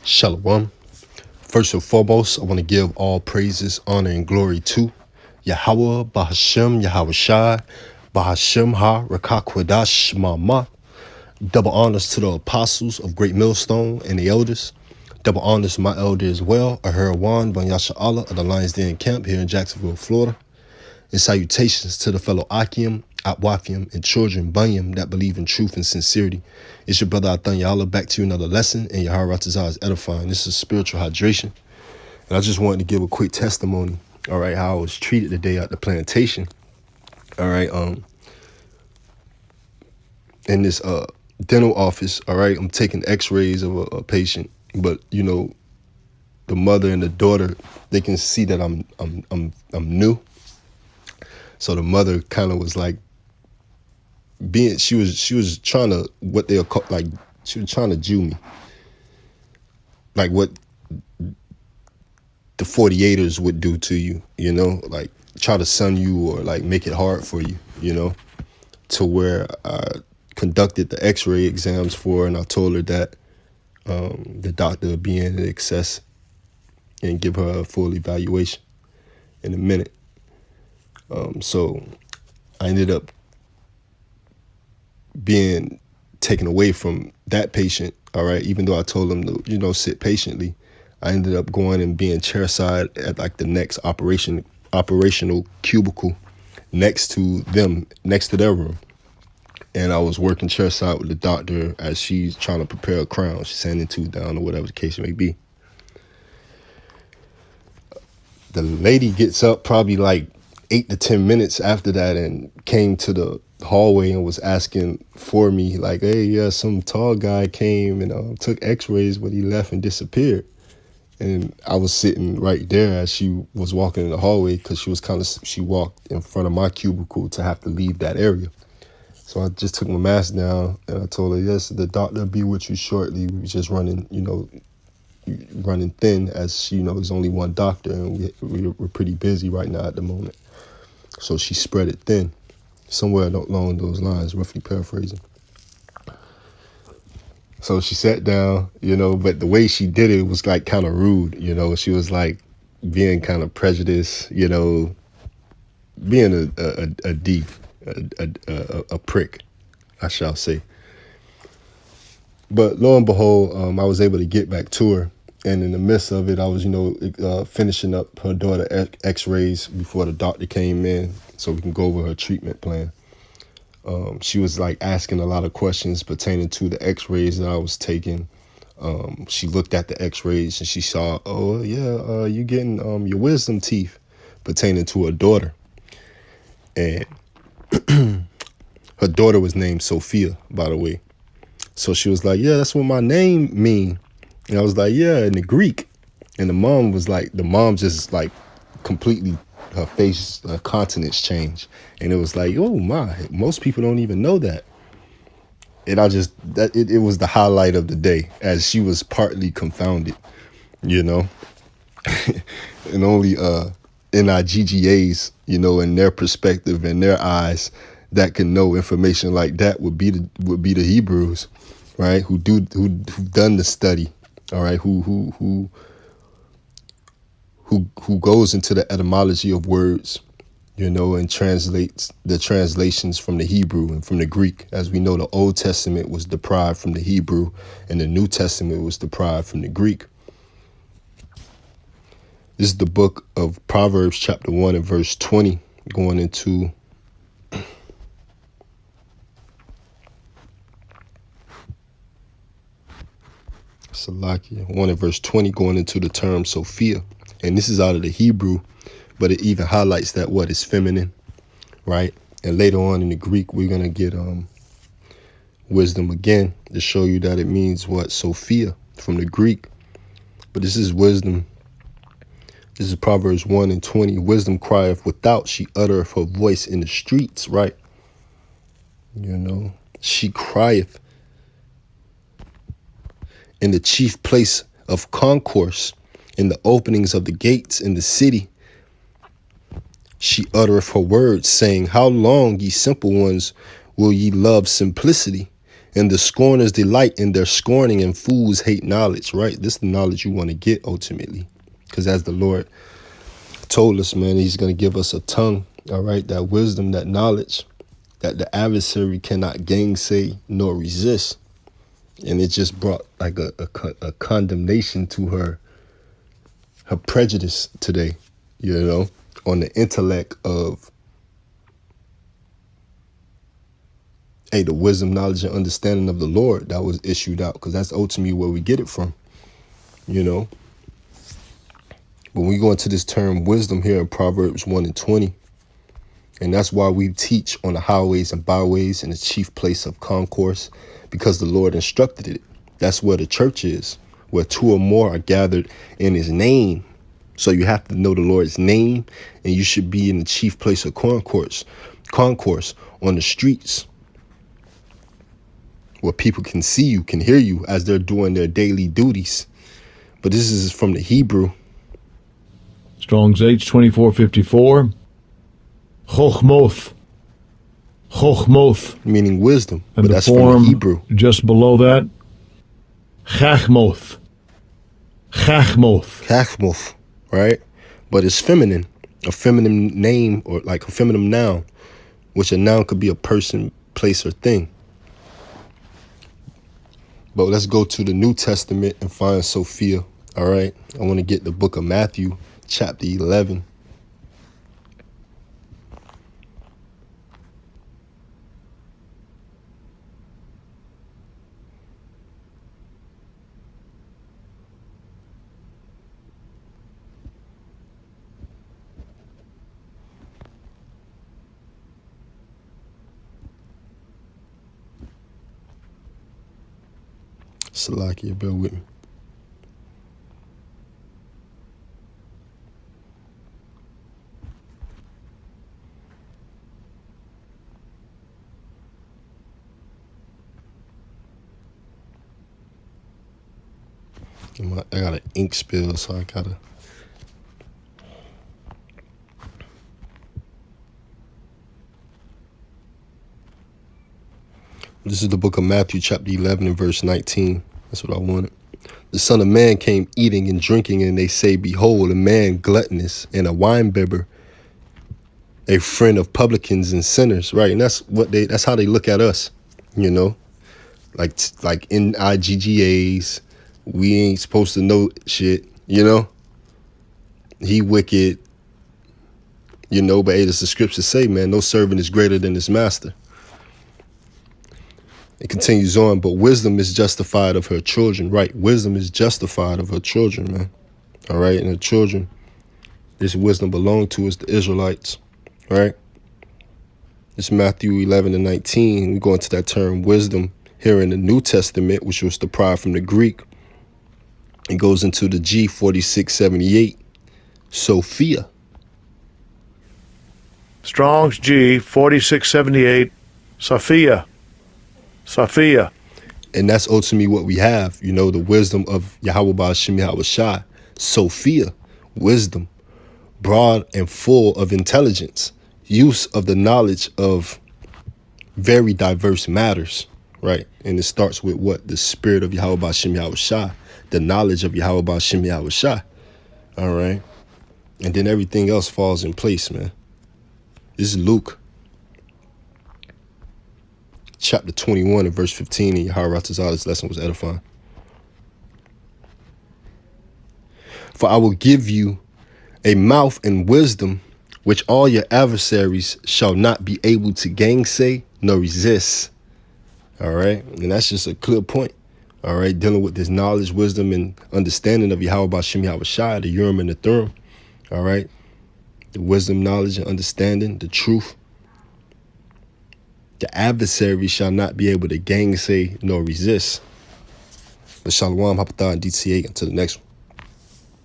Shalom. First and foremost, I want to give all praises, honor, and glory to Yahweh, Bahashem, Yahweh Shai, Bahashem Ha, Rakakwadash, Mama. Double honors to the apostles of Great Millstone and the elders. Double honors to my elder as well, Ahurawan Banyasha Allah of the Lions Den Camp here in Jacksonville, Florida. And salutations to the fellow Akim, Atwafium, and children Bunyam that believe in truth and sincerity. It's your brother Athanyala back to you another lesson, and your Haratazah is edifying. This is spiritual hydration. And I just wanted to give a quick testimony, all right, how I was treated today at the plantation. All right, in this dental office, all right, I'm taking x-rays of a patient, but you know, the mother and the daughter, they can see that I'm new. So the mother kind of was like she was trying to, what they'll call, like, she was trying to Jew me. Like what the 48ers would do to you, you know, like try to sun you or like make it hard for you, you know, to where I conducted the x-ray exams for her, and I told her that the doctor would be in excess and give her a full evaluation in a minute. So I ended up being taken away from that patient, all right, even though I told him to, you know, sit patiently. I ended up going and being chairside at like the next operational cubicle next to their room. And I was working chairside with the doctor as she's trying to prepare a crown. She's sanding tooth down or whatever the case may be. The lady gets up probably like 8 to 10 minutes after that and came to the hallway and was asking for me, like, hey, yeah, some tall guy came and took x-rays, but he left and disappeared. And I was sitting right there as she was walking in the hallway, because she walked in front of my cubicle to have to leave that area. So I just took my mask down and I told her, yes, the doctor will be with you shortly. We were just running thin, as you know, there's only one doctor and we're pretty busy right now at the moment. So she spread it thin, somewhere along those lines, roughly paraphrasing. So she sat down, you know, but the way she did it was like kind of rude, you know. She was like being kind of prejudiced, you know, being a prick, I shall say. But lo and behold, I was able to get back to her. And in the midst of it, I was, finishing up her daughter x-rays before the doctor came in so we can go over her treatment plan. She was like asking a lot of questions pertaining to the x-rays that I was taking. She looked at the x-rays and she saw, oh, yeah, you getting your wisdom teeth, pertaining to her daughter. And her daughter was named Sophia, by the way. So she was like, yeah, that's what my name mean. And I was like, yeah, in the Greek. And the mom just like completely, her face, her countenance changed. And it was like, oh my, most people don't even know that. And it was the highlight of the day, as she was partly confounded, you know. And only NIGGAs, you know, in their perspective and their eyes, that can know information like that would be the Hebrews, right? Who've done the study, all right, who goes into the etymology of words, you know, and translates the translations from the Hebrew and from the Greek. As we know, the Old Testament was derived from the Hebrew and the New Testament was derived from the Greek. This is the book of Proverbs chapter 1 and verse 20, going into Salakia 1 and verse 20, going into the term Sophia. And this is out of the Hebrew, but it even highlights that what is feminine, right? And later on in the Greek, we're going to get wisdom again to show you that it means what? Sophia from the Greek. But this is wisdom. This is Proverbs 1 and 20. Wisdom crieth without, she uttereth her voice in the streets, right? You know, she crieth in the chief place of concourse, in the openings of the gates in the city. She uttereth her words, saying, how long, ye simple ones, will ye love simplicity? And the scorners delight in their scorning, and fools hate knowledge, right? This is the knowledge you want to get ultimately. Because as the Lord told us, man, he's going to give us a tongue, all right, that wisdom, that knowledge, that the adversary cannot gainsay nor resist. And it just brought like a condemnation to her prejudice today, you know, on the intellect of, hey, the wisdom, knowledge, and understanding of the Lord that was issued out, because that's ultimately where we get it from, you know. When we go into this term wisdom here in Proverbs 1:20, and that's why we teach on the highways and byways in the chief place of concourse, because the Lord instructed it. That's where the church is, where two or more are gathered in his name. So you have to know the Lord's name, and you should be in the chief place of concourse on the streets, where people can see you, can hear you as they're doing their daily duties. But this is from the Hebrew. Strong's H2454. Chochmoth. Chochmoth. Meaning wisdom. And but the that's form from the Hebrew. just below that, Chachmoth. Chachmoth. Chachmoth, right? But it's feminine. A feminine name, or like a feminine noun, which a noun could be a person, place, or thing. But let's go to the New Testament and find Sophia. All right. I want to get the book of Matthew, chapter 11. Salakia, bear with me. I got an ink spill, so I gotta. This is the book of Matthew, chapter 11, and verse 19. That's what I wanted. The Son of Man came eating and drinking, and they say, behold, a man gluttonous and a winebibber, a friend of publicans and sinners, right? And that's how they look at us, you know, like in IGGAs, we ain't supposed to know shit, you know. He wicked, you know, but as the scriptures say, man, no servant is greater than his master. It continues on, but wisdom is justified of her children, right? Wisdom is justified of her children, man. All right, and the children this wisdom belonged to is the Israelites, right? It's Matthew 11 and 19. We go into that term wisdom here in the New Testament, which was derived from the Greek. It goes into the G4678, Sophia. Strong's G4678, Sophia. Sophia. And that's ultimately what we have, you know, the wisdom of Yahweh Ba'ashem Yahweh Shai, Sophia, wisdom, broad and full of intelligence, use of the knowledge of very diverse matters, right? And it starts with what? The spirit of Yahweh Ba'ashem Yahweh Shai, the knowledge of Yahweh Ba'ashem Yahweh Shai, all right? And then everything else falls in place, man. This is Luke chapter 21 and verse 15, and Yahweh Ratazah's lesson was edifying. For I will give you a mouth and wisdom, which all your adversaries shall not be able to gainsay nor resist. All right. And that's just a clear point. All right. Dealing with this knowledge, wisdom, and understanding of Yahweh Ba'ashem Yahweh Shai, the Urim and the Thummim. All right. The wisdom, knowledge, and understanding, the truth. The adversary shall not be able to gainsay nor resist. But Shalom, Hapatah, and DTA. Until the next one.